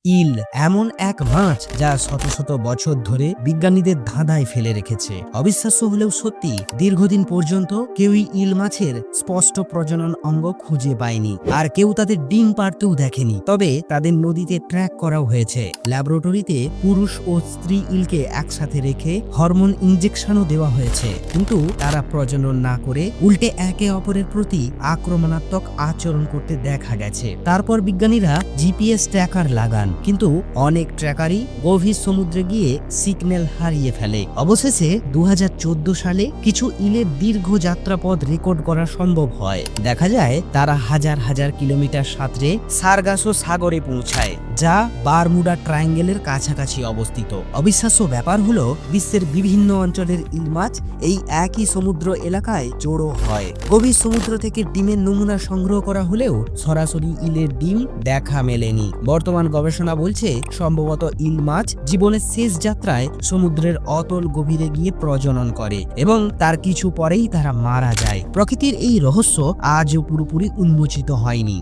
ইল এমন এক মাছ যা শত শত বছর ধরে বিজ্ঞানীদের ধাঁধায় ফেলে রেখেছে। অবিশ্বাস্য হলেও সত্যি, দীর্ঘদিন পর্যন্ত কেউই ইল মাছের স্পষ্ট প্রজনন অঙ্গ খুঁজে পায়নি, আর কেউ তাদের ডিম পাড়তেও দেখেনি। তবে তাদের নদীতে ট্র্যাক করাও হয়েছে। ল্যাবরেটরিতে পুরুষ ও স্ত্রী ইলকে একসাথে রেখে হরমোন ইনজেকশনও দেওয়া হয়েছে, কিন্তু তারা প্রজনন না করে উল্টে একে অপরের প্রতি আক্রমণাত্মক আচরণ করতে দেখা গেছে। তারপর বিজ্ঞানীরা জিপিএস ট্র্যাকার লাগান, কিন্তু অনেক ট্র্যাকারই গভীর সমুদ্রে গিয়ে সিগন্যাল হারিয়ে ফেলে। অবশেষে 2014 সালে কিছু ইলের দীর্ঘ যাত্রাপথ রেকর্ড করা সম্ভব হয়। দেখা যায় তারা হাজার হাজার কিলোমিটার সাঁতরে সারগাসো সাগরে পৌঁছায়, যা বারমুডা ট্রায়াঙ্গেলের কাছাকাছি অবস্থিত। অবিশ্বাস্য ব্যাপার হলো, বিশ্বের বিভিন্ন অঞ্চলের ইল মাছ এই একই সমুদ্র এলাকায় জড়ো হয়। গভীর সমুদ্র থেকে ডিমের নমুনা সংগ্রহ করা হলেও সরাসরি ইলের ডিম দেখা মেলেনি। বর্তমান গবেষণা বলছে, সম্ভবত ইল মাছ জীবনের শেষ যাত্রায় সমুদ্রের অতল গভীরে গিয়ে প্রজনন করে এবং তার কিছু পরেই তারা মারা যায়। প্রকৃতির এই রহস্য আজও পুরোপুরি উন্মোচিত হয়নি।